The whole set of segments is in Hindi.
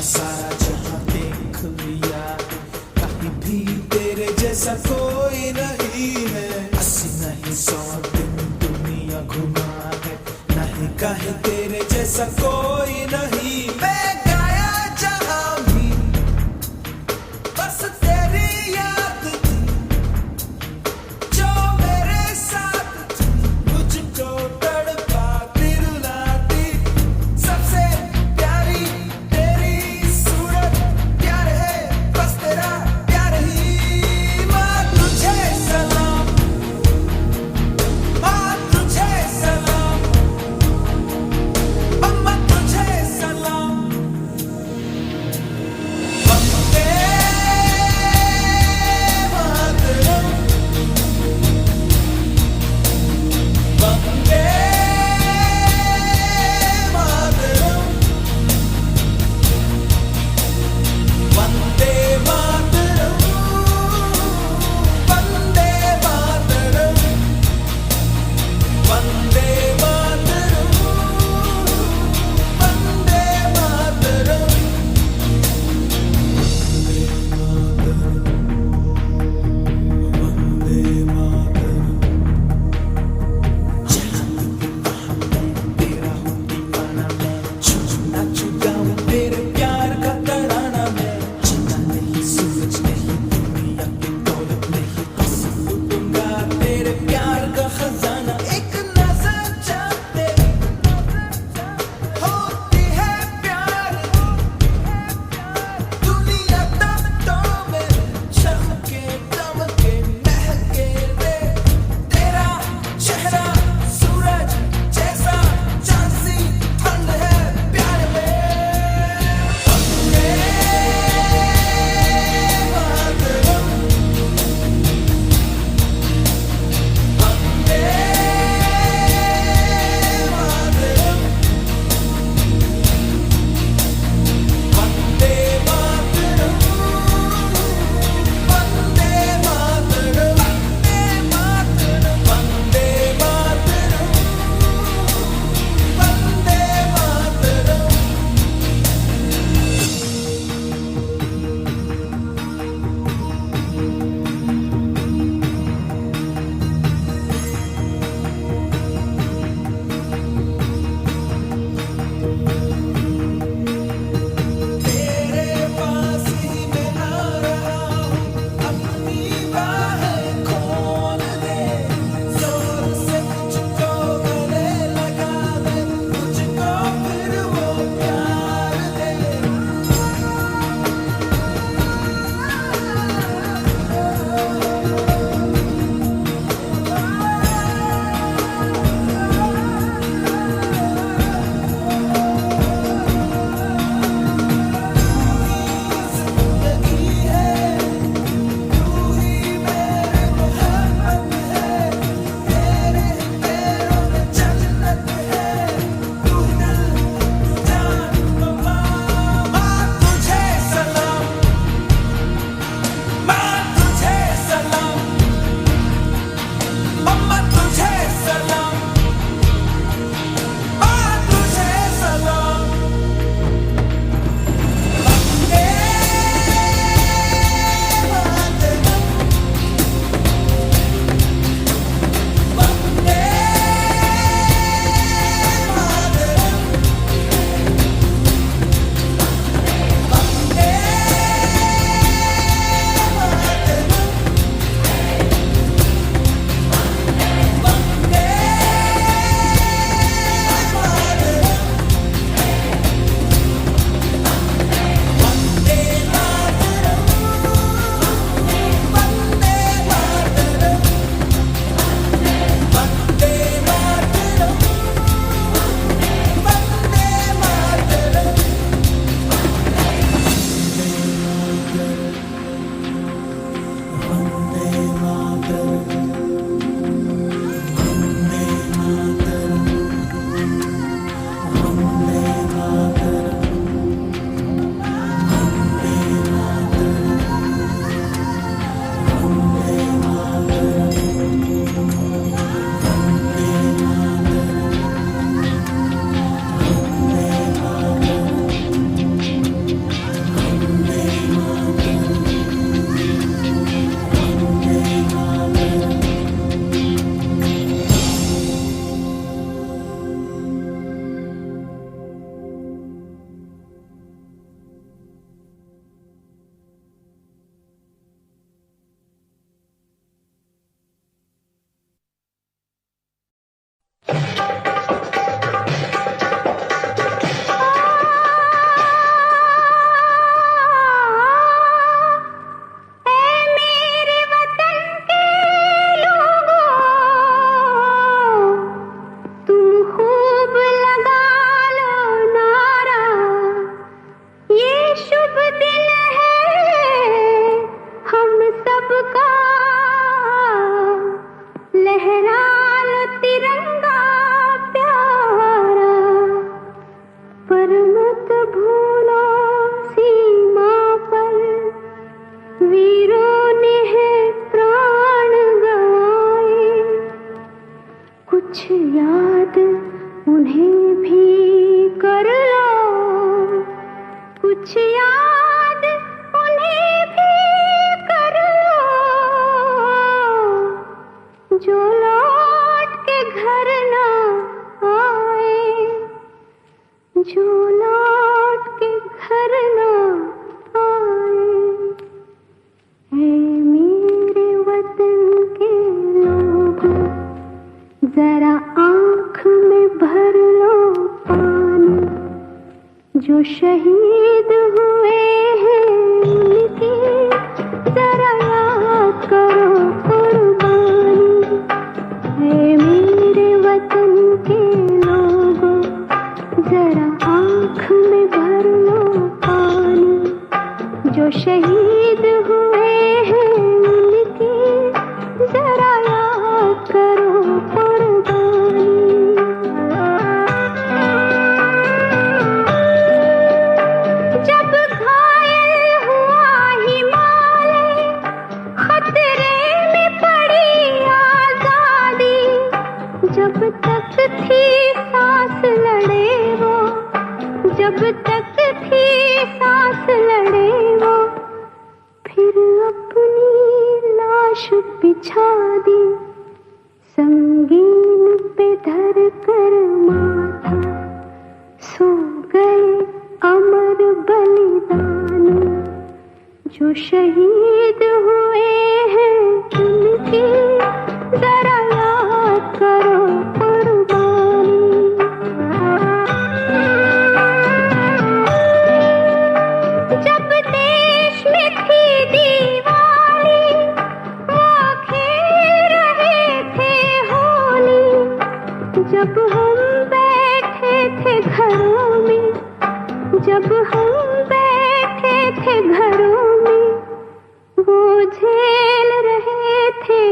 सारा जहां देख लिया, कहीं भी तेरे जैसा कोई नहीं है। 80 नहीं 100 दिन दुनिया घुमा है, नहीं कहीं तेरे जैसा कोई नहीं। मैं गाया जहां भी बस तेरी याद थी, जो मेरे साथ थी, मुझको तड़पा दिलाती। सबसे प्यारी तेरी सूरत, प्यार है बस तेरा प्यार ही। माँ तुझे सलाम, माँ तुझे सलाम, अम्मा तुझे सलाम। कुछ याद उन्हें भी कर लो, कुछ याद उन्हें भी कर लो, जो लौट के घर ना आए, जो लौट के घर ना आए। है मेरे वतन के लोगों, जरा आँख में भर लो पानी, जो शहीद हुए हैं उनकी जरा याद करो कुर्बानी। है मेरे वतन के लोगों, जरा आँख में भर लो पानी, जो शहीद हुए हैं उनकी जरा याद करो कुर्बानी। जब घायल हुआ हिमालय, खतरे में पड़ी आजादी, जब तक थी सांस लड़े वो, जब तक थी सांस लड़े वो, फिर अपनी लाश बिछा दी, संगीन पे धर कर माथा, सो गए अमर बलिदानी, जो शहीद हुए हैं उनकी जरा याद करो कुर्बानी। जब देश में थी दिवाली, वो खेल रहे थे होली, जब हम बैठे थे घरों में, जब हम बैठे थे घरों में, वो झेल रहे थे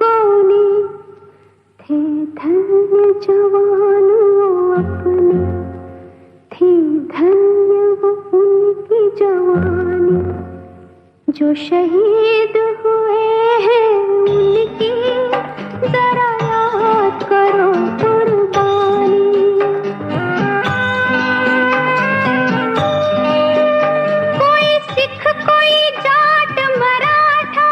गोली, थे धन्य जवान वो अपने, थी धन्य वो उनकी जवानी, जो शहीद हुए हैं उनकी जरा याद करो कुर्बानी। कोई सिख कोई जाट मराठा,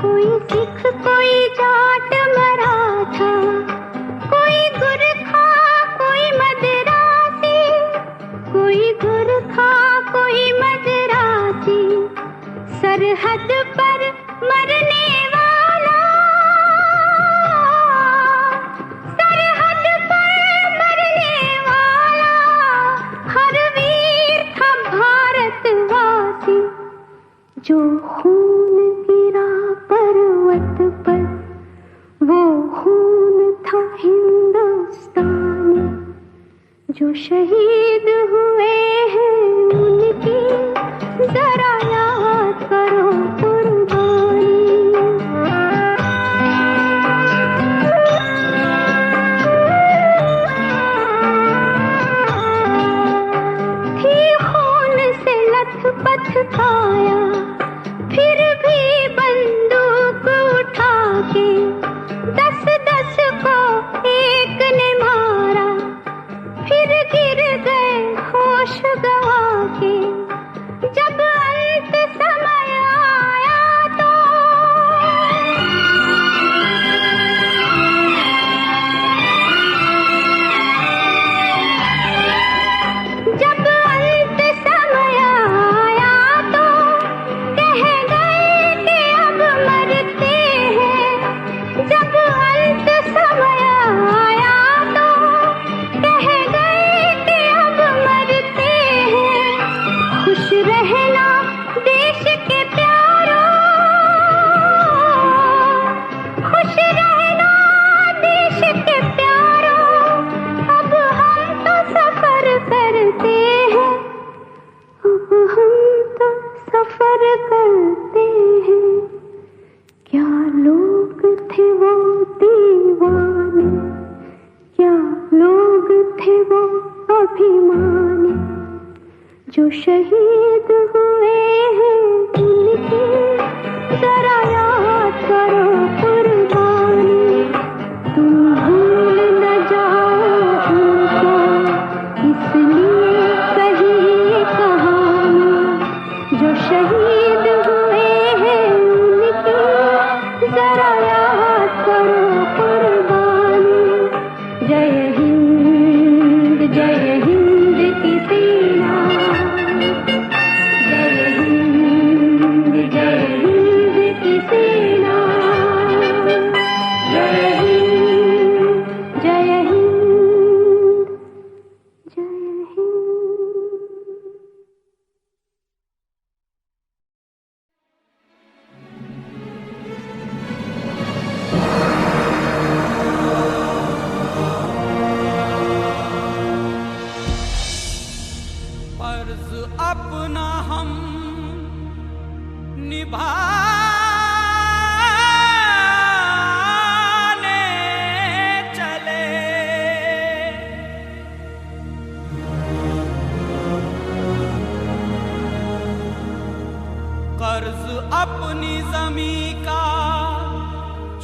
कोई सिख कोई जाट मराठा, कोई गुरखा कोई मदरासी, कोई गुरखा कोई मदरासी, सरहद पर मरने वाला, सरहद पर मरने वाला, हर वीर था भारतवासी, जो खून गिरा पर्वत पर, वो खून था हिंदुस्तानी, जो शहीद हुए हैं उनकी जरा याद करो कुर्बानी। थी खून से लथपथ काया, फिर भी बंदूक उठा के 10-10 को एक ने मारा, फिर गिर गए होश गवा के, जब अंत समय आया तो, जब अंत समय आया तो कह गए कि अब मरते हैं, जब अंत समय आया तो कह गए कि अब मरते हैं। खुश रहना देश के प्यारों, खुश रहना देश के प्यारों, अब हम तो सफर करते हैं, अब हम तो सफर करते हैं। क्या लोग थे वो दीवाने, क्या लोग थे वो अभिमानी, जो शहीद हुए हैं उनकी जरा याद करो कुर्बानी। तुम अपनी जमी का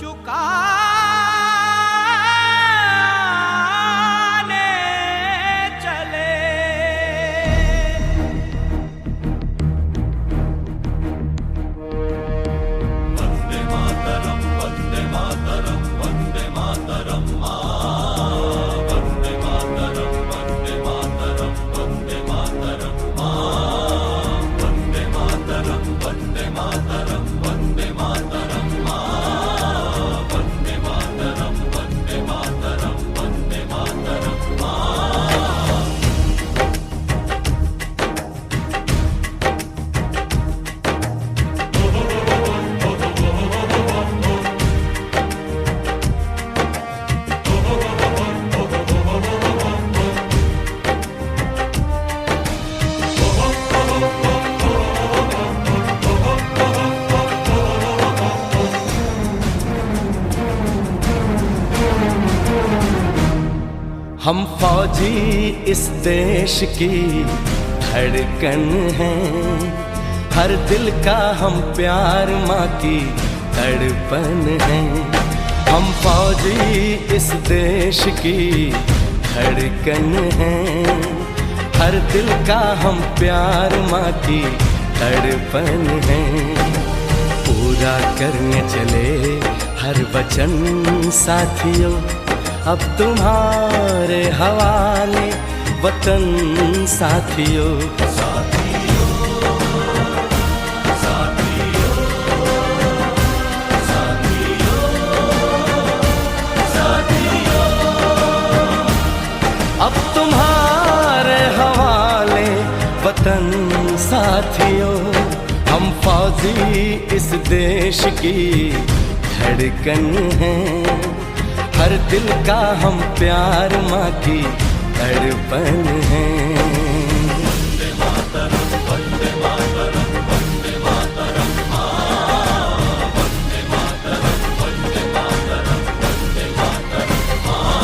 चुकाने चले। वंदे मातरम, वंदे मातरम, वंदे मातरम मां, वंदे मातरम, वंदे मातरम, वंदे मातरम मां, वंदे मातरम, वंदे मातरम, वंदे मातरम मां, वंदे मातरम, वंदे मातरम, वंदे मातरम मां। हम फौजी इस देश की धड़कन हैं, हर दिल का हम प्यार माँ की तड़पन हैं। हम फौजी इस देश की धड़कन हैं, हर दिल का हम प्यार माँ की तड़पन हैं। पूरा करने चले हर वचन साथियों, अब तुम्हारे हवाले वतन साथियों। साथियों, साथियों, साथियों, साथियों, अब तुम्हारे हवाले वतन साथियों। हम फौजी इस देश की धड़कन हैं, हर दिल का हम प्यार माँ की तड़पन है। वंदे मातरम, वंदे मातरम, वंदे मातरम मां, वंदे मातरम, वंदे मातरम, वंदे मातरम मां।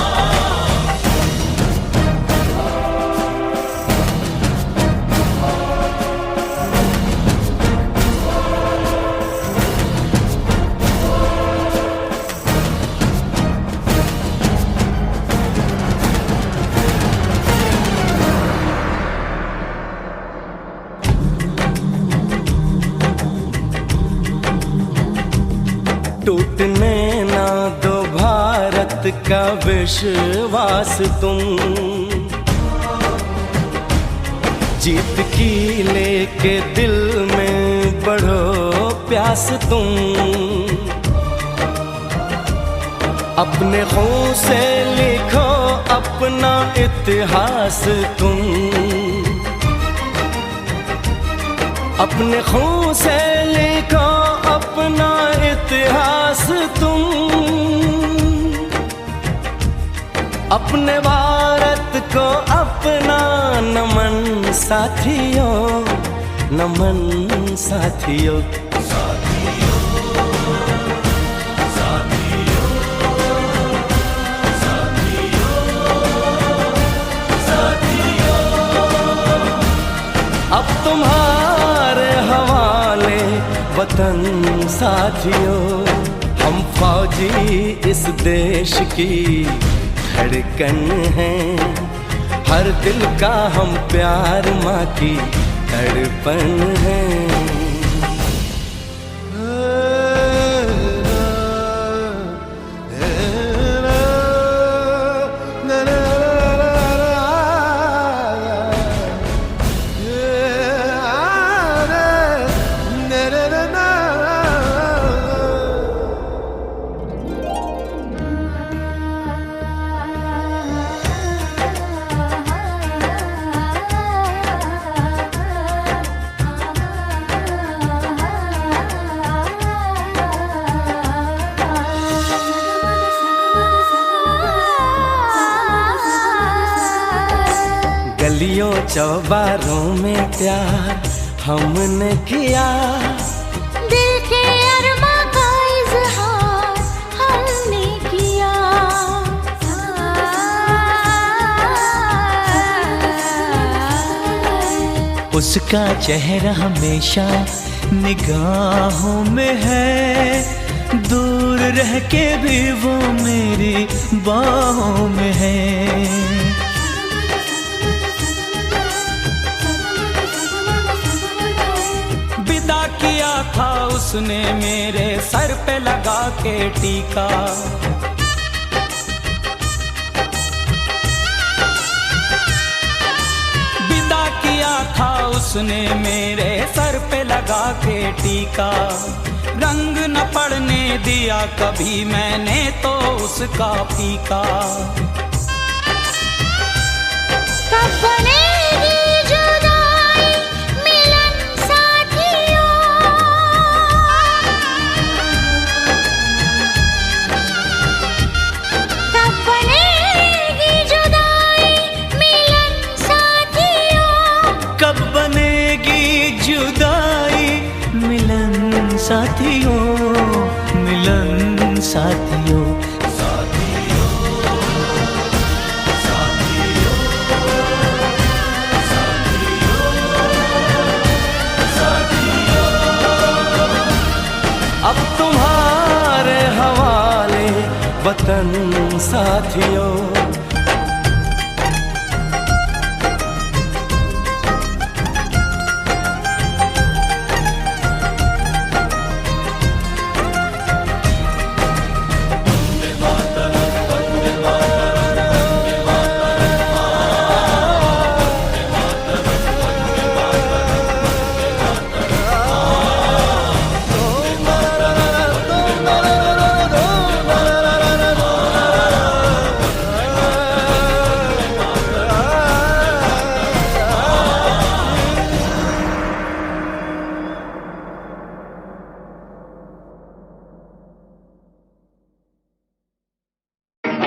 टूटने ना दो भारत का विश्वास तुम, जीत की लेके दिल में बढ़ो प्यास तुम। अपने खून से लिखो अपना इतिहास तुम, अपने खून से लिखो अपना इतिहास तुम। अपने भारत को अपना नमन साथियों, नमन साथियों। साथियों, साथियों, साथियों, साथियों, अब तुम्हारे हवाले वतन साथियों। हम फौजी इस देश की धड़कन हैं, हर दिल का हम प्यार माँ की तड़पन है। गलियों चौबारों में प्यार हमने किया, दिल के अरमा का इजहार हमने किया। उसका चेहरा हमेशा निगाहों में है, दूर रह के भी वो मेरी बाहों में है। विदा किया था उसने मेरे सर पे लगा के टीका, था उसने मेरे सर पे लगा के टीका। रंग न पड़ने दिया कभी मैंने तो उसका फीका। कब बनेगी जुदाई मिलन साथियों, कब बनेगी जुदाई मिलन साथियों, कब बनेगी जुदाई मिलन साथियों, मिलन साथियों। अब तुम्हारे हवाले वतन साथियों।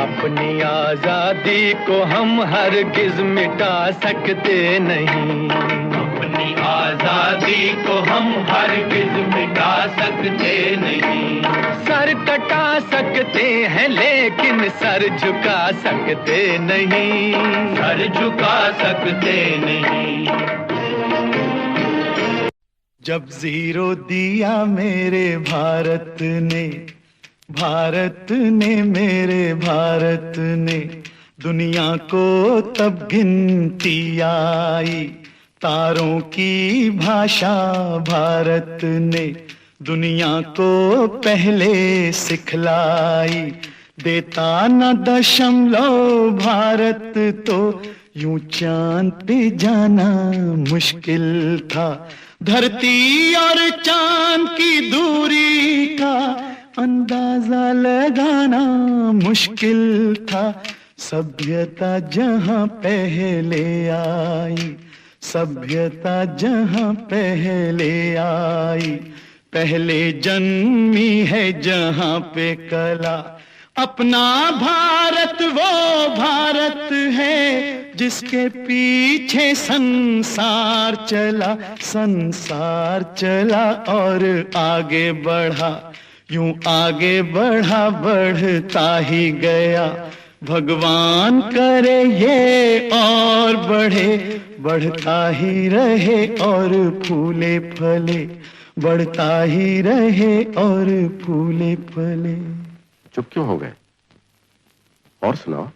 अपनी आजादी को हम हरगिज मिटा सकते नहीं, अपनी आजादी को हम हरगिज मिटा सकते नहीं। सर कटा सकते हैं लेकिन सर झुका सकते नहीं, सर झुका सकते नहीं। जब जीरो दिया मेरे भारत ने, भारत ने मेरे भारत ने, दुनिया को तब गिनती आई। तारों की भाषा भारत ने दुनिया को पहले सिखलाई। देता न दशमलव भारत तो यूं चांद पे जाना मुश्किल था। धरती और चांद की दूरी का अंदाजा लगाना मुश्किल था। सभ्यता जहां पहले आई, सभ्यता जहां पहले आई, पहले जन्मी है जहां पे कला। अपना भारत वो भारत है जिसके पीछे संसार चला, संसार चला और आगे बढ़ा। यूं आगे बढ़ा बढ़ता ही गया। भगवान करे ये और बढ़े, बढ़ता ही रहे और फूले फले, बढ़ता ही रहे और फूले फले। चुप क्यों हो गए? और सुनाओ।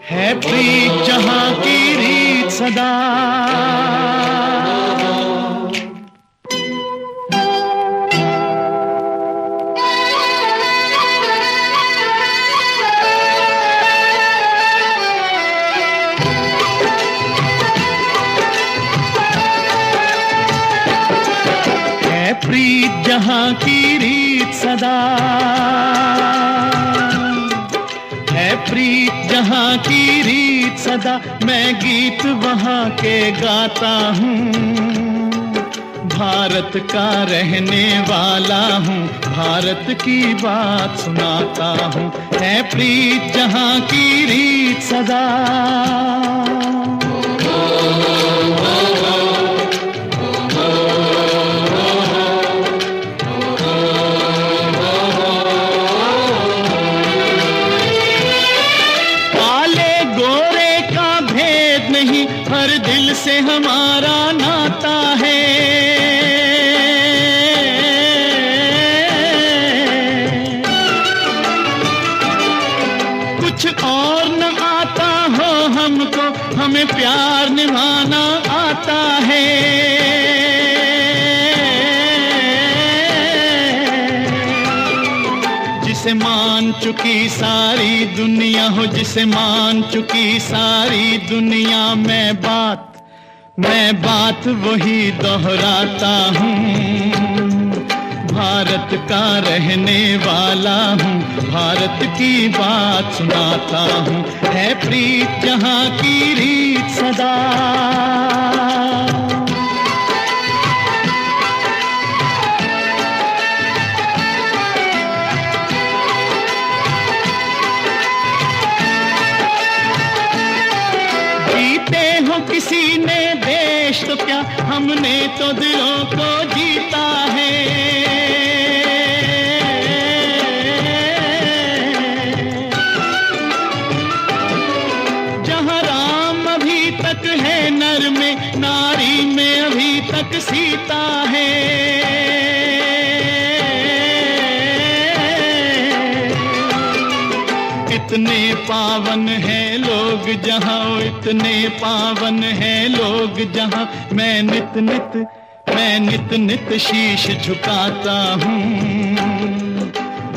है प्रीत जहां की रीत सदा, है प्रीत जहां की रीत सदा, है प्रीत जहां की रीत सदा। मैं गीत वहां के गाता हूँ, भारत का रहने वाला हूँ, भारत की बात सुनाता हूँ। है प्रीत जहां की रीत सदा। हर दिल से हमारा नाता है। कुछ और न आता हो हमको, हमें प्यार निभाना आता है। जिसे मान चुकी सारी दुनिया हो, जिसे मान चुकी सारी दुनिया, मैं बात वही दोहराता हूँ। भारत का रहने वाला हूँ, भारत की बात सुनाता हूँ। है प्रीत जहाँ की रीत सदा, किसी ने देश तो क्या, हमने तो दिलों को जीता है। जहाँ राम अभी तक है नर में, नारी में अभी तक सीता है। इतने पावन हैं लोग जहाँ, इतने पावन हैं लोग जहाँ, मैं नित नित शीश झुकाता हूँ।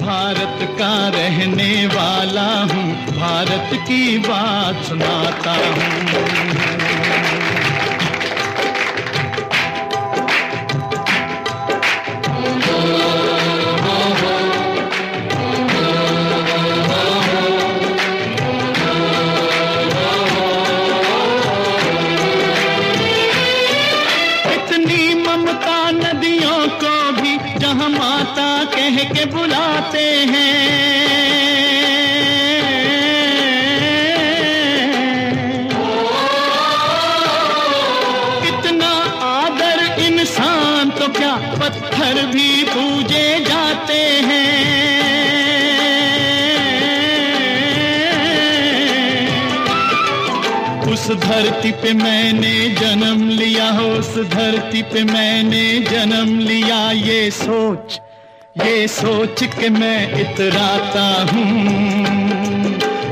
भारत का रहने वाला हूँ, भारत की बात सुनाता हूँ। माता कह के बुलाते हैं, कितना आदर इंसान तो क्या, पत्थर भी पूजे जाते हैं। उस धरती पे मैंने जन्म लिया हो, उस धरती पे मैंने जन्म लिया, ये सोच के मैं इतराता हूँ।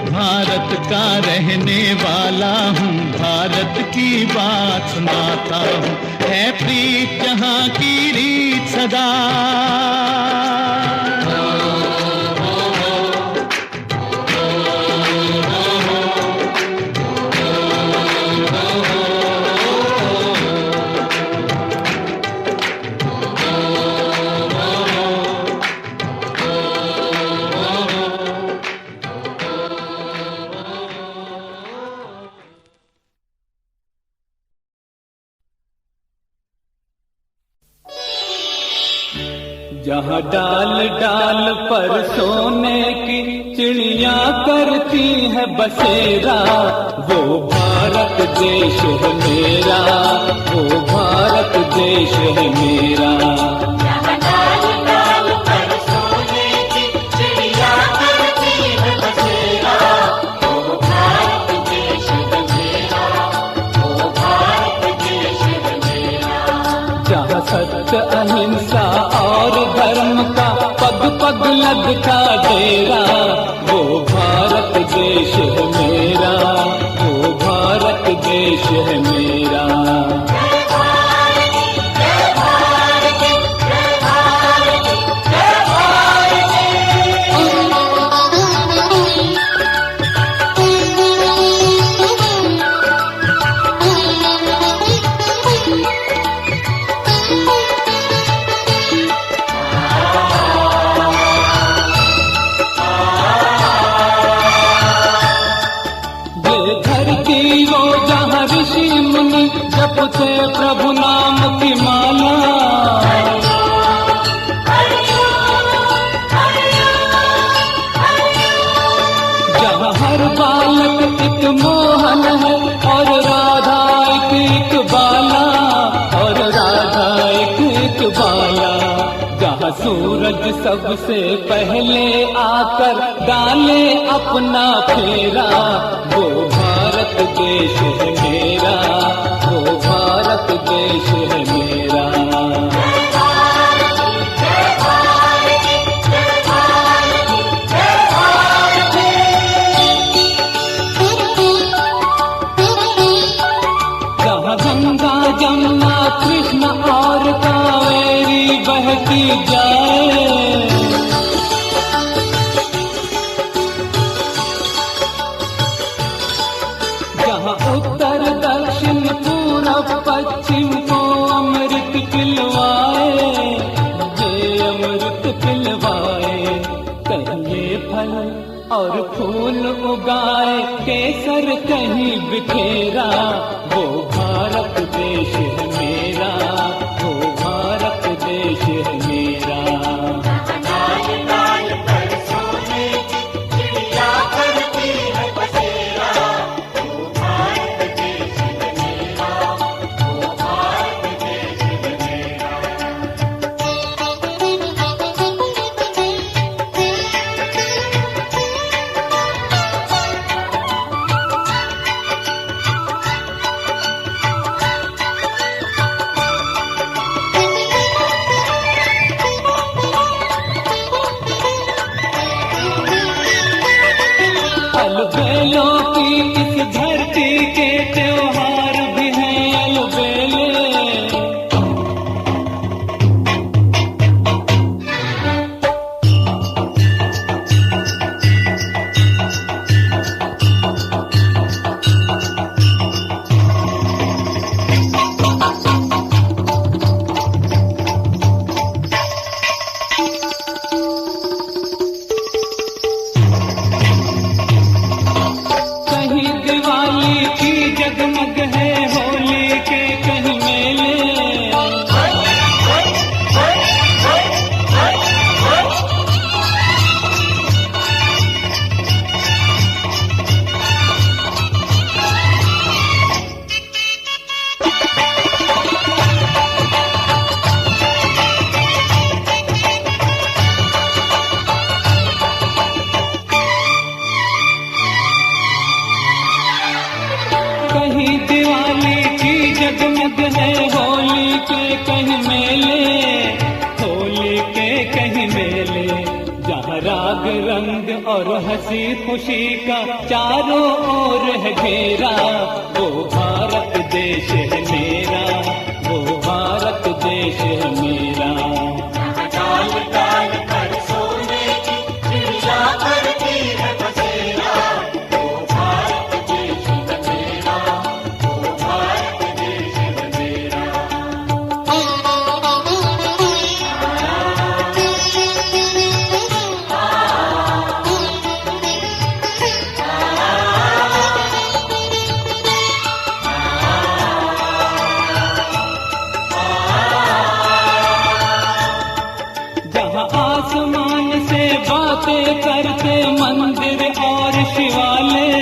भारत का रहने वाला हूँ, भारत की बात सुनाता हूँ। है प्रीत जहाँ की रीत सदा, जहाँ डाल डाल पर सोने की चिड़िया करती है बसेरा, वो भारत देश है मेरा, वो भारत देश है मेरा। जहाँ डाल डाल पर सोने की चिड़िया करती है बसेरा, वो भारत देश है मेरा, वो भारत देश है मेरा। जहाँ सत्य अहिंसा और धर्म का पग पग लगता डेरा, वो भारत देश है मेरा, वो भारत देश है मेरा। जपते प्रभु नाम की माला, जहाँ हर बालक एक मोहन है और राधा एक बाला, और राधा एक बाला। जहाँ सूरज सबसे पहले आकर डाले अपना फेरा, वो भारत देश है मेरा, ही जाए। जहाँ उत्तर दक्षिण पूरब पश्चिम को अमृत पिलवाए, ये अमृत पिलवाए। कहीं फल और फूल उगाए, केसर कहीं बिखेरा, वो भारत देश है मेरा, वो भारत देश है मेरा। लाल लाल पर सोने की चिड़िया करती है बसेरा, वो भारत देश है मेरा, वो भारत देश है मेरा। अलबेलों की इस धरती के त्योहार भी हैं अलबेले। कहीं दिवाली की जगमग है, होली के कहीं मेले। कहीं दिवाली की जगमग है, होली के कहीं मेले, होली के कहीं मेले। जहाँ राग रंग और हंसी खुशी का चारों ओर है घेरा, वो भारत देश है मेरा, वो भारत देश है मेरा। लाल लाल पर सोने की चिड़िया करती है बसेरा, वो भारत देश है मेरा, वो भारत देश है मेरा। जहाँ आसमान से बातें करते मंदिर और शिवालय।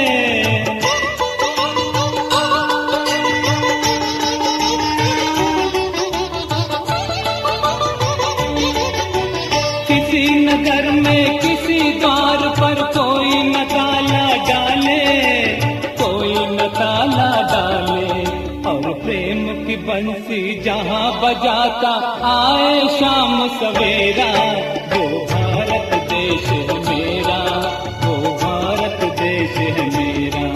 किसी नगर में किसी द्वार पर कोई न ताला डाले, कोई न ताला डाले। और प्रेम की बंसी जहाँ बजाता आए शाम सवेरा, वो भारत देश है मेरा, वो भारत देश है मेरा।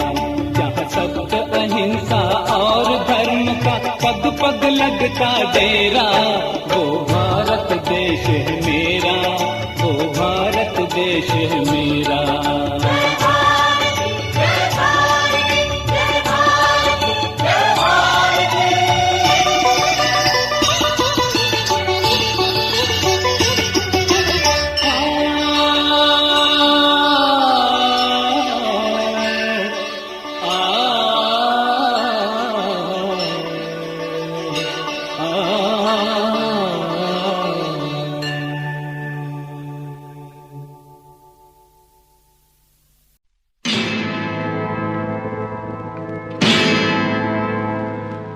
जहाँ सत्य अहिंसा और धर्म का पग पग लगता डेरा, वो भारत देश है मेरा, वो भारत देश है मेरा।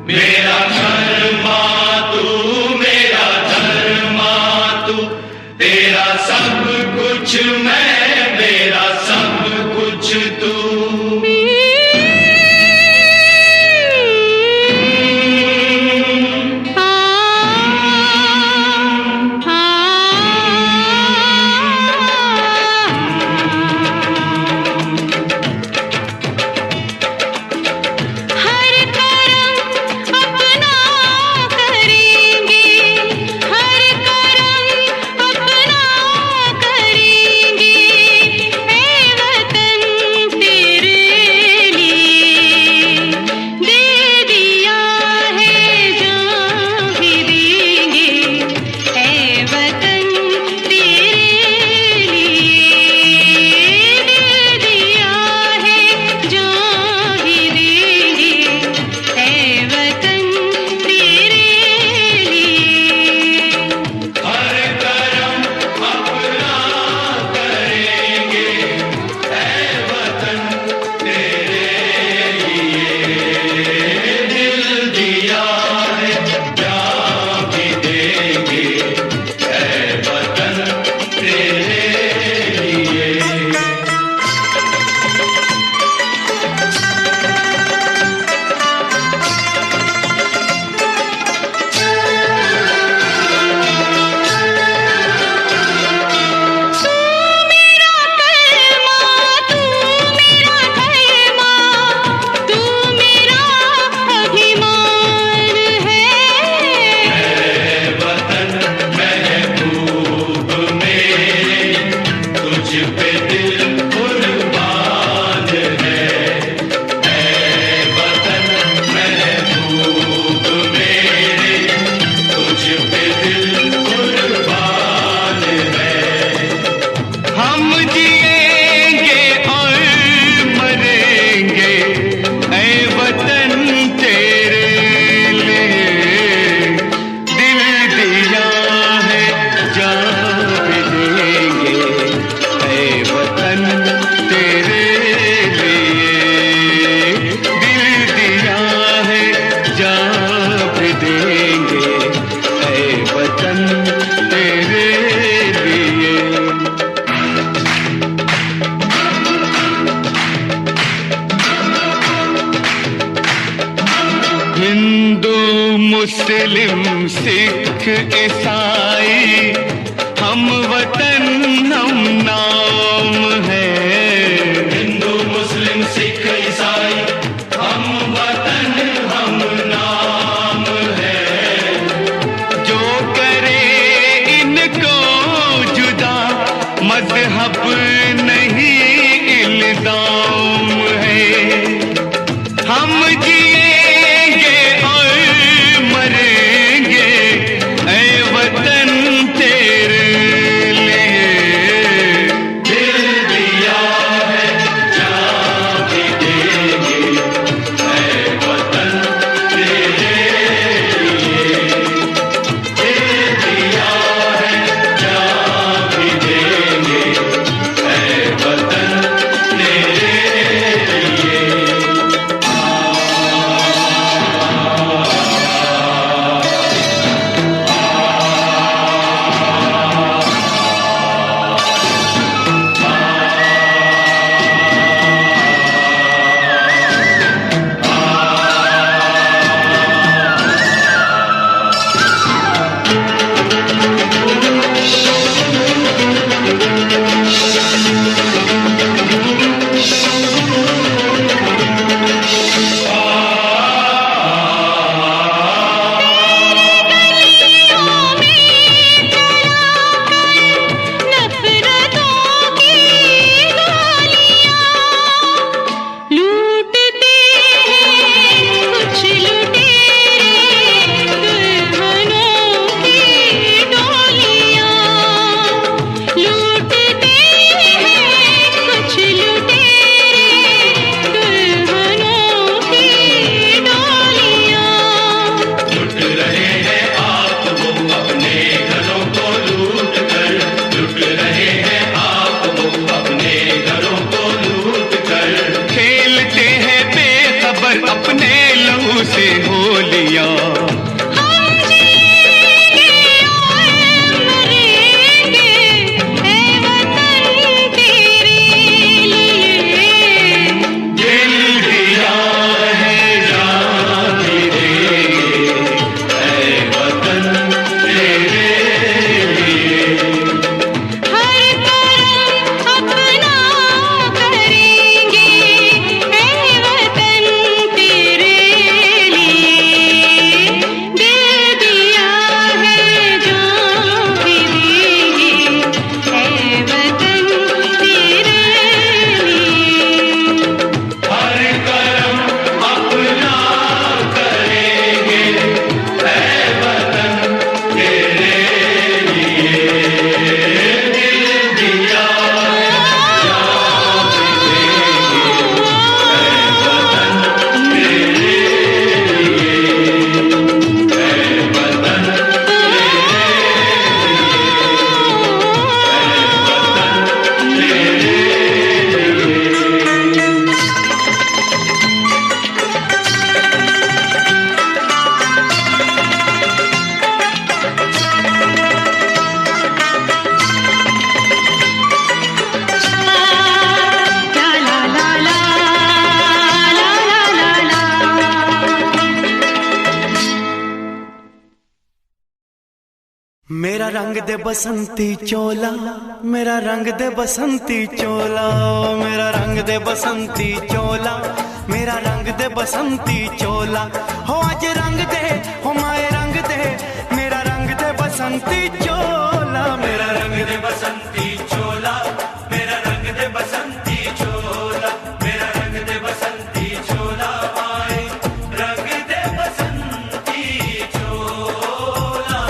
मेरा धर्मा तू, मेरा धर्मा तू, तेरा सब कुछ मैं, मेरा सब कुछ तू। हर करम हिंदू मुस्लिम सिख ईसाई हम वतन हम नाम है। हिंदू मुस्लिम सिख ईसाई हम वतन हम नाम है। जो करे इनको जुदा मजहब नहीं इल्जाम है। हम जिएंगे और मरेंगे ऐ वतन तेरे लिए। दिल दिया है जान भी देंगे ऐ वतन तेरे लिए। दिल दिया है जान भी देंगे ऐ वतन तेरे लिए। अपने लहू से होलियां मेरा रंग दे बसंती चोला, मेरा रंग दे बसंती चोला, मेरा रंग दे बसंती चोला, मेरा रंग दे बसंती चोला। हो आज रंग दे हो माए रंग दे, मेरा रंग दे बसंती चोला, मेरा रंग दे बसंती चोला, मेरा रंग दे बसंती चोला, मेरा रंग दे बसंती चोला, माए रंग दे बसंती चोला।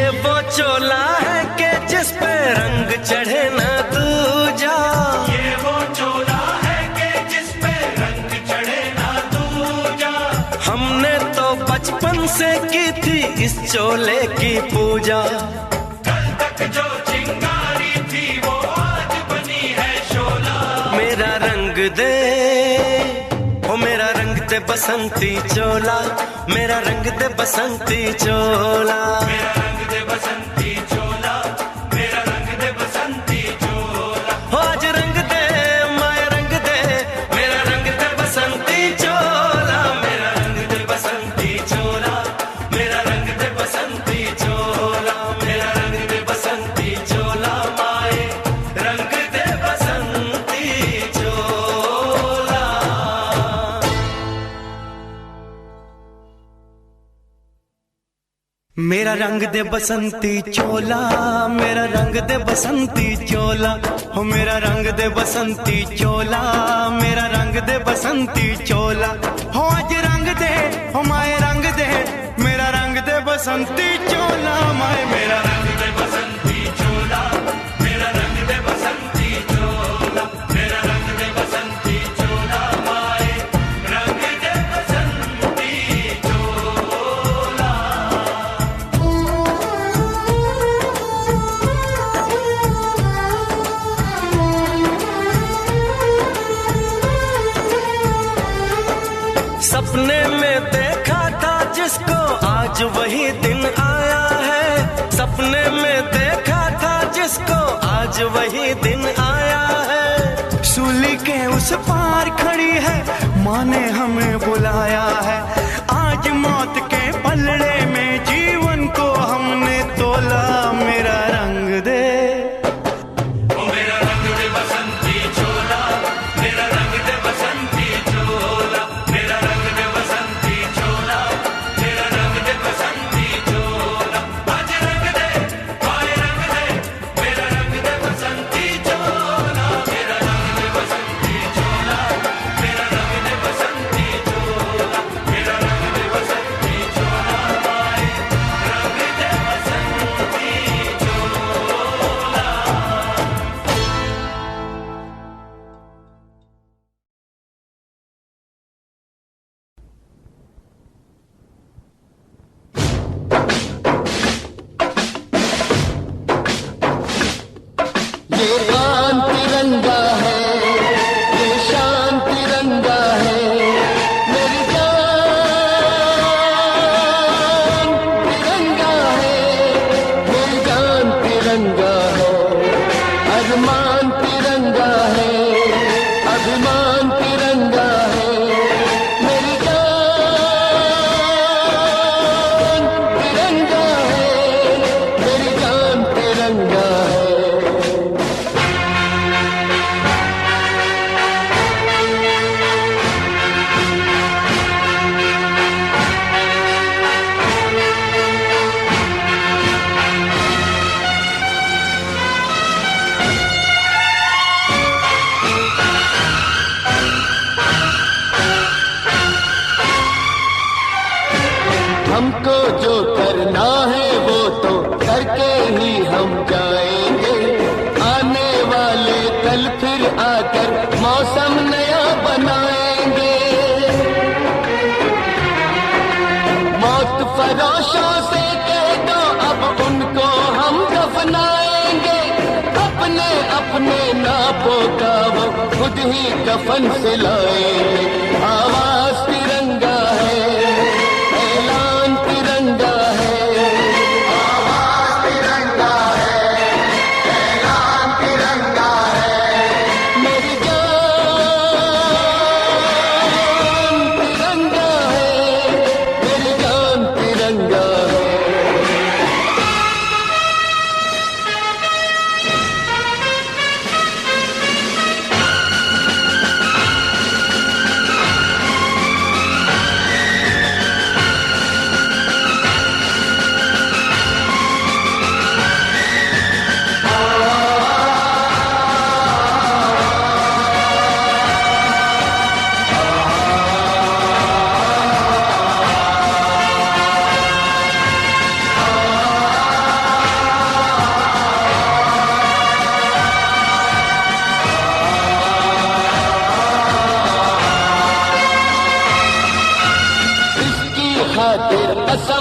ये वो चोला है कि जिस पे रंग चढ़े ना दूजा, ये वो चोला है कि जिस पे रंग चढ़े ना दूजा। हमने तो बचपन से की थी इस चोले की पूजा। कल तक जो चिंगारी थी वो आज बनी है शोला। मेरा रंग दे, ओ मेरा रंग दे बसंती चोला, मेरा रंग दे बसंती चोला। मेरा रंग दे बसंती चोला, मेरा रंग दे बसंती चोला। हो आज रंग दे माया रंग दे, मेरा रंग दे बसंती चोला, मेरा रंग दे बसंती चोला, मेरा रंग दे बसंती चोला, मेरा रंग दे बसंती चोला, माए रंग दे बसंती चोला। मेरा रंग दे बसंती चोला, मेरा रंग दे बसंती चोला, हो मेरा रंग दे बसंती चोला, मेरा रंग दे बसंती चोला। हो आज रंग दे, हो माए रंग दे, मेरा रंग दे बसंती चोला, माए मेरा रंग दे बसंती चोला, मेरा रंग दे बसंती चोला, मेरा रंग दे बसंती चोला, माए रंग दे बसंती चोला। सपने में देखा था जिसको आज वही दिन आया है, सपने में देखा था जिसको आज वही दिन आया है। सूली के उस पार खड़ी है, माँ ने हमें बुलाया है। आज मौत के पलड़े में जीवन को हमने तोला। मेरा रंग दे, ओ मेरा रंग दे बसंती चोला, मेरा रंग दे बसंती चोला, मेरा रंग दे बसंती चोला, मेरा रंग दे बसंती चोला। आज रंग दे माए रंग दे, मेरा रंग दे बसंती चोला, मेरा रंग दे बसंती चोला, मेरा रंग दे बसंती चोला, मेरा रंग दे बसंती चोला, माए रंग दे बसंती चोला। ये आन तिरंगा है, ये शान तिरंगा है, मेरी जान तिरंगा है, मेरी जान तिरंगा है, अरमान तिरंगा है, अभिमान तिरंगा है, मेरी जान तिरंगा है, मेरी जान तिरंगा है। हमको जो करना है वो तो करके ही हम जाएंगे। आने वाले कल फिर आकर मौसम नया बनाएंगे। मौत फरोशों से कह दो अब उनको हम दफनाएंगे। अपने अपने नापों का वो खुद ही कफन सिलाएंगे। आवाज तिरंगा है, ऐलान तिरंगा है, आवाज तिरंगा है, ऐलान तिरंगा है, मेरी जान तिरंगा है, मेरी जान तिरंगा है।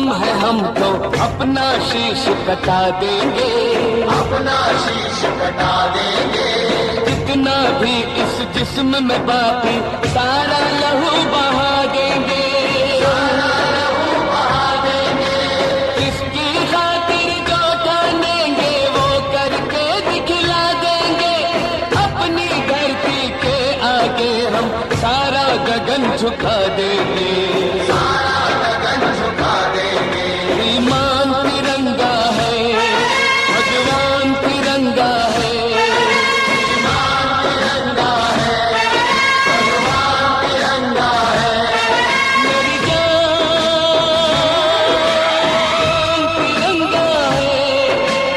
दम है हमको अपना शीश कटा देंगे, अपना शीश कटा देंगे। जितना भी इस जिस्म में बाकी सारा लहू बहा देंगे, सारा लहू बहा देंगे। इसकी खातिर जो जानेंगे वो करके दिखला देंगे। अपनी धरती के आगे हम सारा गगन झुका देंगे, सारा गगन झुका देंगे। ईमान तिरंगा है, भगवान तिरंगा है, ईमान तिरंगा है, भगवान तिरंगा है। मेरी जान तिरंगा है,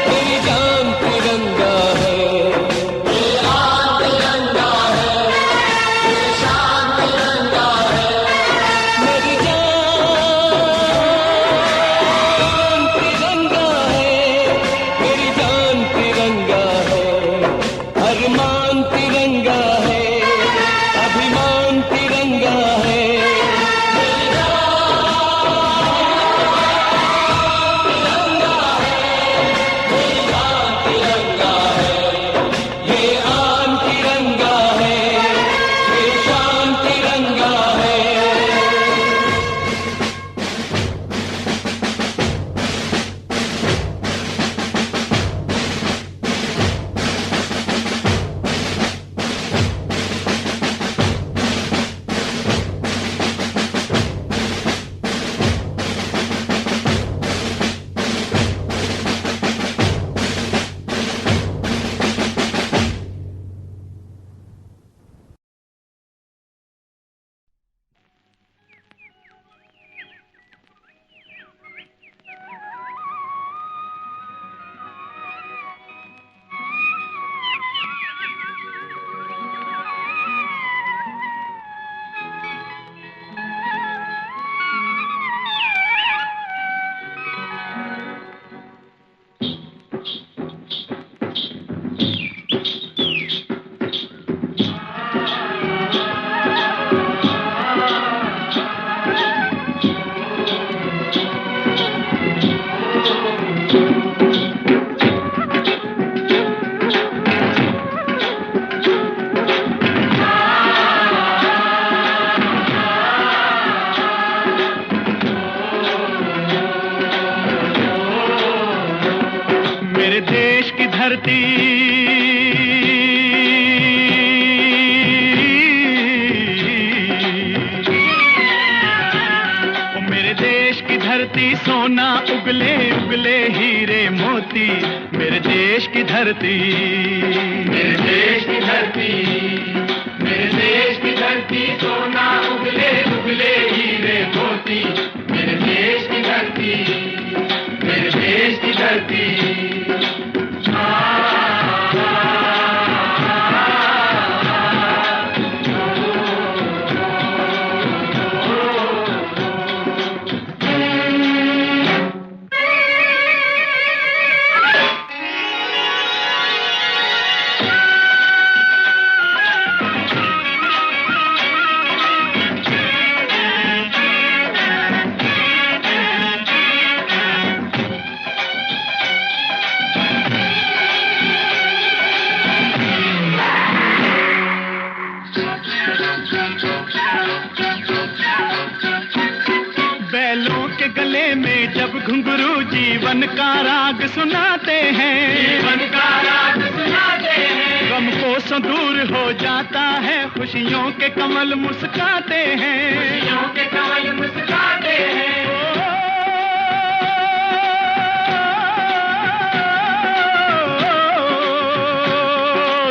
मेरी जान तिरंगा है। ये आन तिरंगा है, ये शान तिरंगा है। मेरी जान तिरंगा है, मेरी जान तिरंगा है। अरमान तिरंगा है, अभिमान तिरंगा है। मेरी जान तिरंगा है, ये आन तिरंगा है, ये शान तिरंगा है। मेरे देश की धरती ओ मेरे देश की धरती सोना उगले उगले हीरे मोती। मेरे देश की धरती, मेरे देश की धरती, मेरे देश की धरती सोना उगले उगले हीरे मोती। मेरे देश की धरती, मेरे देश की धरती। बैलों के गले में जब घुंघरू जीवन का राग सुनाते हैं, जीवन का राग सुनाते हैं। गम को दूर हो जाता है, खुशियों के कमल मुस्काते हैं, खुशियों के कमल मुस्काते हैं।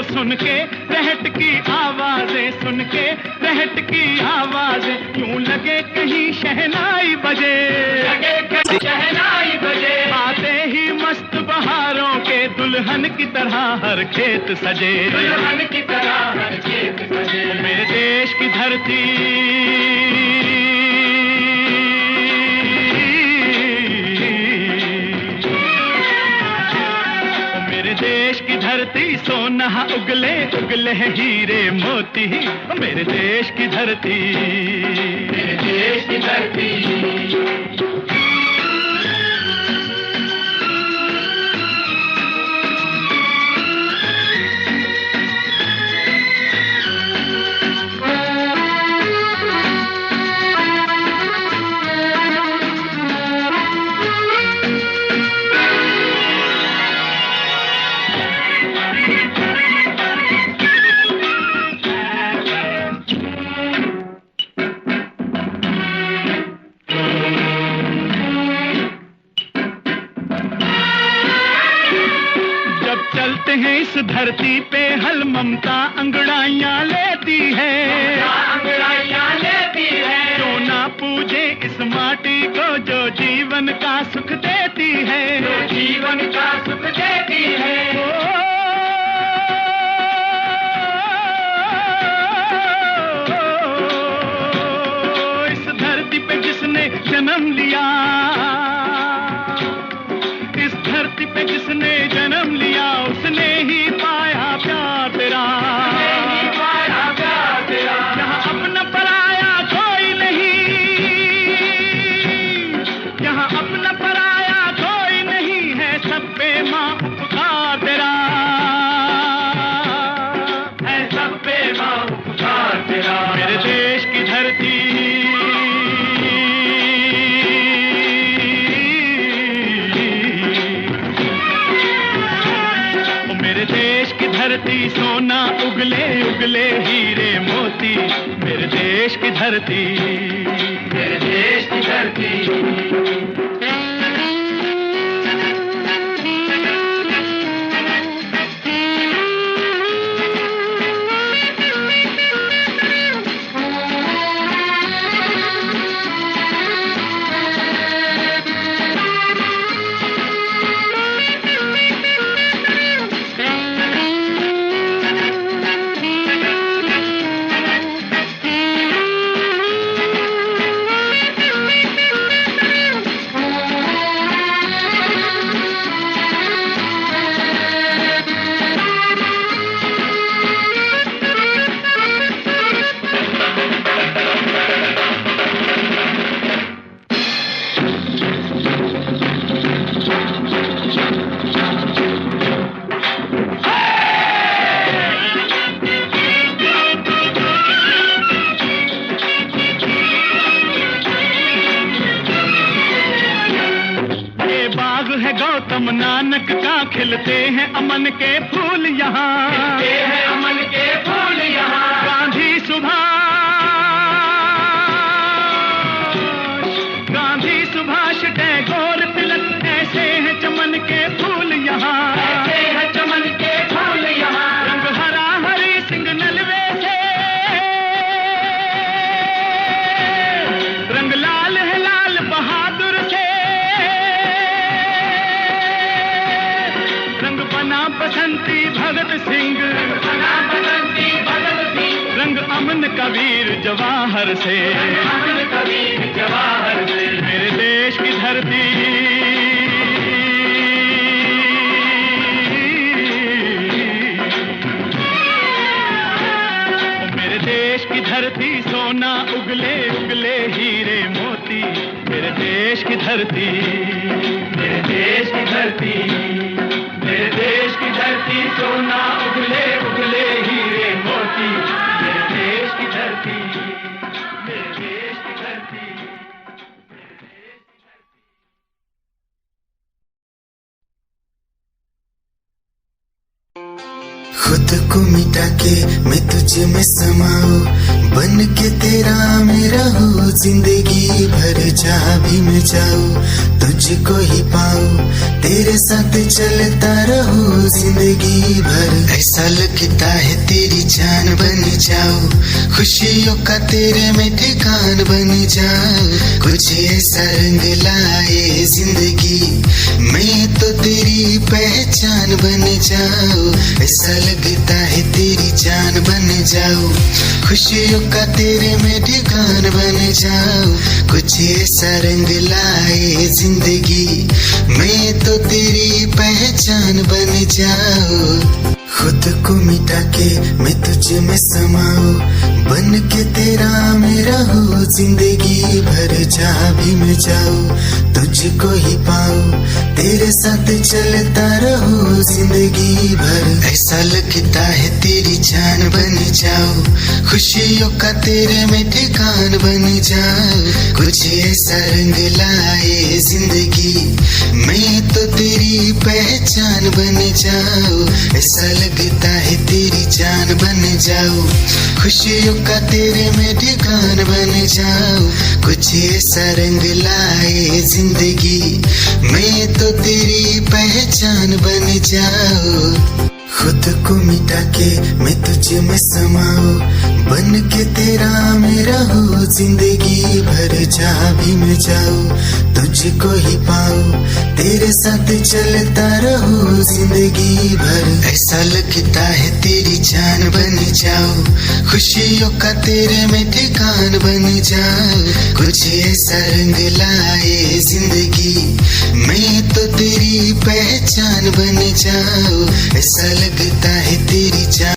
सुन के रहट की आवाजें, सुन के रहट की आवाजें, यूं लगे कहीं शहनाई बजे, लगे कहीं शहनाई बजे। आते ही मस्त बहारों के दुल्हन की तरह हर खेत सजे, दुल्हन की तरह हर खेत सजे। मेरे देश की धरती, मेरे देश की धरती सोना उगले उगले हीरे मोती। मेरे देश की धरती, मेरे देश की धरती। चलते हैं इस धरती पे हल ममता अंगड़ाइयाँ लेती है, अंगड़ाइयाँ लेती है। जो ना पूजे इस माटी को जो जीवन का सुख देती है, जो जीवन का सुख देती है। इस धरती पे जिसने जन्म लिया, इस धरती पे जिसने जन्म लिया उसने ही पाया प्यार तेरा, पाया प्यार तेरा। यहाँ अपना पराया कोई नहीं, यहाँ अपना पराया कोई नहीं है, सब पे माँ उपकार तेरा है, सब पे माँ उपकार तेरा। मेरे देश की धरती, धरती सोना उगले उगले हीरे मोती, मेरे देश की धरती, मेरे देश की धरती। गौतम नानक का खिलते हैं अमन के फूल यहाँ, खिलते हैं अमन के फूल यहाँ। गांधी सुभाष टैगोर तिलक ऐसे हैं चमन के फूल यहाँ, ऐसे हैं चमन के फूल यहाँ। रंग हरा हरी सिंह नलवे से, रंग लाल है लाल बहादुर से, बसंती भगत सिंह, बसंती भगत सिंह। रंग अमन कबीर जवाहर से, अमन कबीर जवाहर से। मेरे देश की धरती, मेरे देश की धरती सोना उगले उगले हीरे मोती, मेरे देश की धरती, मेरे देश की धरती, मेरे देश की धरती सोना उगले उगले हीरे मोती, मेरे देश की धरती, मेरे देश की धरती। खुद को मिटा के मैं तुझ में समाऊं, बन के तेरा मेरा हो जिंदगी भर। जहाँ भी मैं जाऊं तुझको ही पाऊं, तेरे साथ चलता रहूं जिंदगी भर। ऐसा लगता है तेरी जान बन जाऊं, खुशियों का तेरे में ठिकान बन जाऊं। कुछ ऐसा रंग लाए जिंदगी, मैं तो तेरी पहचान बन जाऊं। ऐसा लगता है तेरी जान बन जाऊं, खुशियों का तेरे में ठिकान बन जाऊं। कुछ ऐसा रंग लाए जिंदगी, मैं तो तेरी पहचान बन जाऊं। खुद को मिटा के मैं तुझ में समाऊं, बन के तेरा मेरा हो जिंदगी भर। जहाँ भी मैं जाऊं तुझको ही पाऊं, तेरे साथ चलता रहूं जिंदगी भर। ऐसा लगता है तेरी जान बन जाऊं, खुशियों का तेरे में ठिकान बन जाऊं। कुछ ऐसा रंग लाए जिंदगी, मैं तो तेरी पहचान बन जाऊं। ऐसा लगता है तेरी जान बन जाऊं, खुशियों का तेरे में ठिकान बन जाऊं। कुछ ऐसा रंग लाए जिंदगी, मैं तो तेरी पहचान बन जाओ। खुद को मिटा के मैं तुझ में समाऊं, बन के तेरा मेरा हो जिंदगी भर। जहाँ भी मैं जाऊं तुझको ही पाऊं, तेरे साथ चलता रहूं जिंदगी भर। ऐसा लगता है तेरी जान बन जाऊं, खुशियों का तेरे में ठिकान बन जाऊं। कुछ ऐसा रंग लाए जिंदगी, मैं तो तेरी पहचान बन जाऊं। ऐसा लगता है तेरी जान,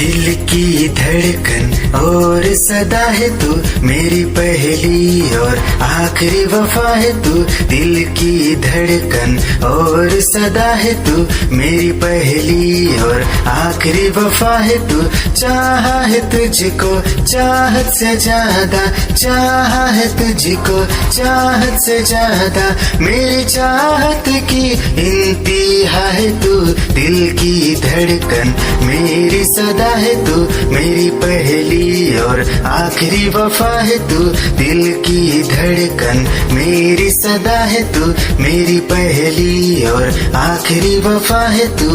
दिल की धड़कन और सदा है तू मेरी पहली और आखिरी वफा है तू। दिल की धड़कन और सदा है तू मेरी पहली और आखिरी वफा है तू। चाहा है तुझको चाहत से ज्यादा, चाहा है तुझको चाहत से ज्यादा। मेरी चाहत की इंतहा है तू, दिल की धड़कन मेरी सदा है तू मेरी पहली और आखिरी वफा है तू। दिल की धड़कन मेरी सदा है तू मेरी पहली और आखिरी वफा है तू।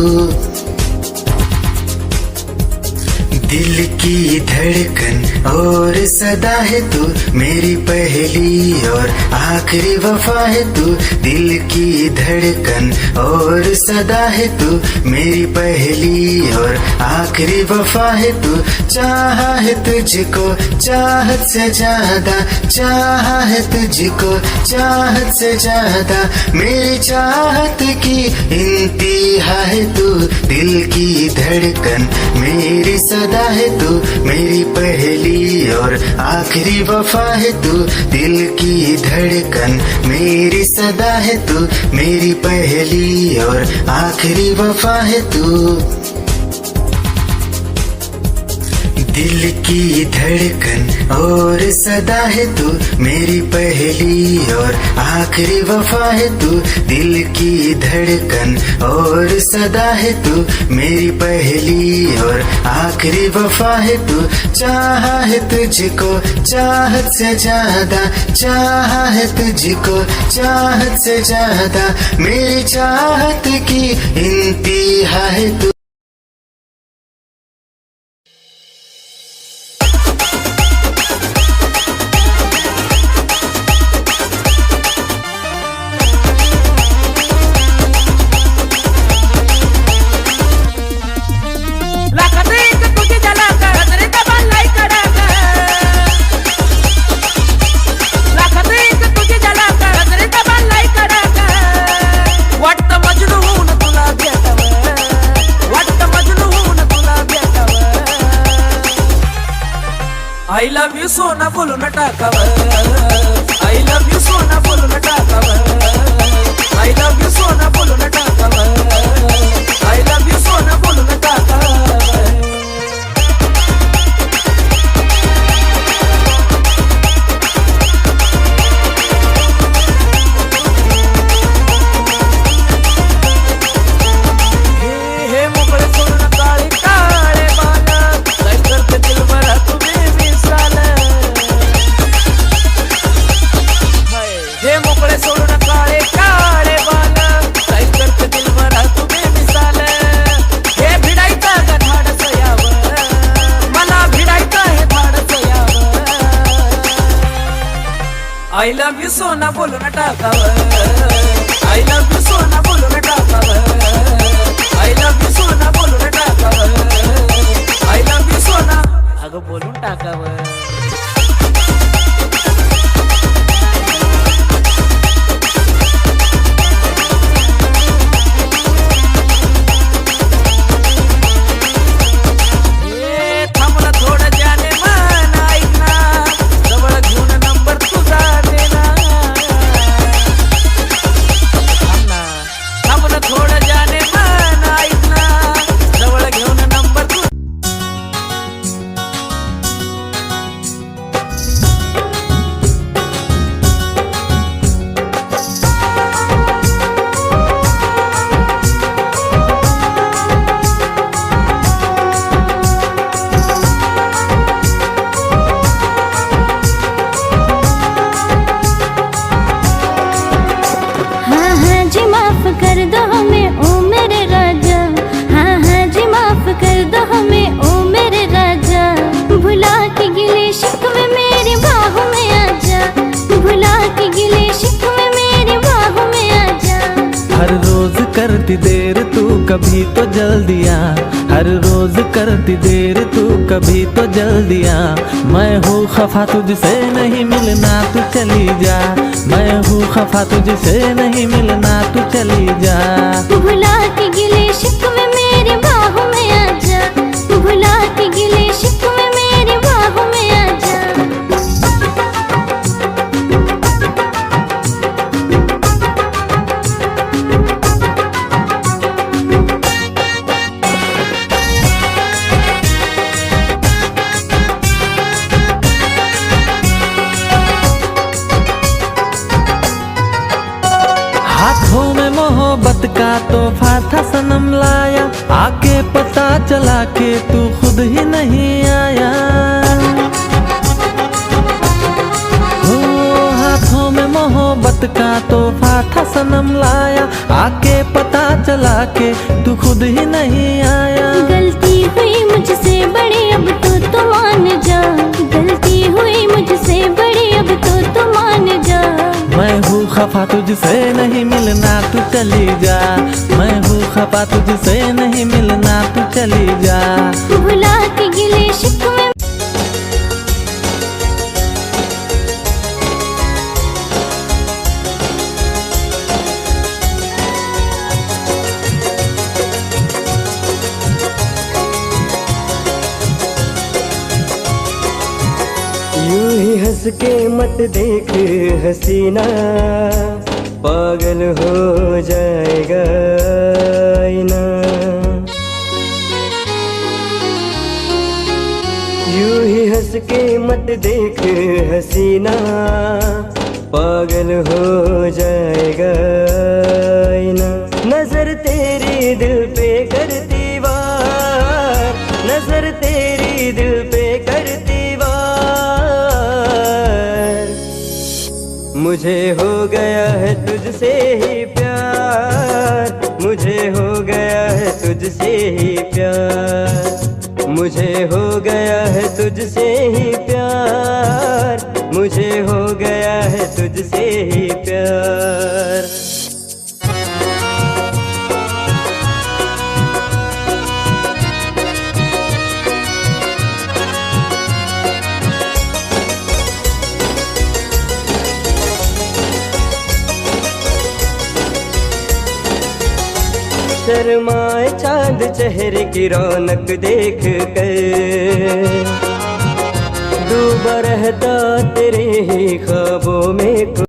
दिल की धड़कन और सदा है तू मेरी पहली और आखिरी वफा है तू। दिल की धड़कन और सदा है तू मेरी पहली और आखिरी वफा है तू। चाहा है तुझको चाहत से ज्यादा, चाहा है तुझको चाहत से ज्यादा। मेरी चाहत की इंतहा है तू, दिल की धड़कन मेरी सदा है तू मेरी पहली और आखिरी वफा है तू। दिल की धड़कन मेरी सदा है तू मेरी पहली और आखिरी वफा है तू। दिल की धड़कन और सदा है तू मेरी पहली और आखिरी वफा है तू। दिल की धड़कन और सदा है तू मेरी पहली और आखिरी वफा है तू। चाहा है तुझको चाहत से ज्यादा, चाहा है तुझको चाहत से ज्यादा। मेरी चाहत की इंतहा है तू। I love you सोना बोलू न टाकावर, I love you सोना बोलू न टाकावर, I love you सोना बोलू न टाकावर, I love you सोना बोलू न टाकावर। हे मोकळे सोडून काळे काळे बाल, काय करते दिल भरा तुम्ही मिसाल। हे मोकळे सोडून काळे काळे बाल, काय करते दिल भरा तुम्ही मिसाल। हे भिडायचं का धाडस यावं, मला भिडायचं हे धाडस यावं। I love you सोना बोलू न टाकावर, I love you सोना बोलू न टाकावर, I love you सोना बोलू न टाकावर, I love you सोना अगं बोलून टाकावर। थांबला थोडं जाने मन ऐकना, जवळ घेऊन नंबर तुझा देना। थांबला थोडं जाने मन ऐकना, जवळ घेऊन नंबर तू। करती देर तू कभी तो जल्दियाँ, हर रोज करती देर तू कभी तो जल्दियाँ। मैं हूँ खफा तुझसे नहीं मिलना तू चली जा, मैं हूँ खफा तुझसे नहीं मिलना तू चली जा। भुला के गिले शिकवे मेरे बाहों में आजा, भुला के गिले शिकवे मेरे बाहों में आजा। हाथों में मोहब्बत का तोहफा था सनम लाया, आके पता चला के तू खुद ही नहीं आया। हो हाथों में मोहब्बत का तोहफा था सनम लाया, आके पता चला के तू खुद ही नहीं आया। गलती हुई मुझसे बड़ी अब तो मान जा, गलती हुई मुझसे बड़ी अब तो मान जा। मैं हूँ खफा तुझसे नहीं मिलना तू चली जा, मैं हूँ खफा तुझसे नहीं मिलना तू चली जा। भुला के गिले शिकवे यूं ही हंस के मत देख हसीना, पागल हो जाएगा आईना। यूं ही हंस के मत देख हसीना, पागल हो जाएगा आईना। नजर तेरी दिल पे करती वार, नजर तेरी दिल पे करती मुझे हो गया है तुझसे ही प्यार, मुझे हो गया है तुझसे ही प्यार, मुझे हो गया है तुझसे ही प्यार, मुझे हो गया है तुझसे ही प्यार। शर्माए चांद चेहरे की रौनक देख कर, डूबा रहता तेरे ही ख्वाबों में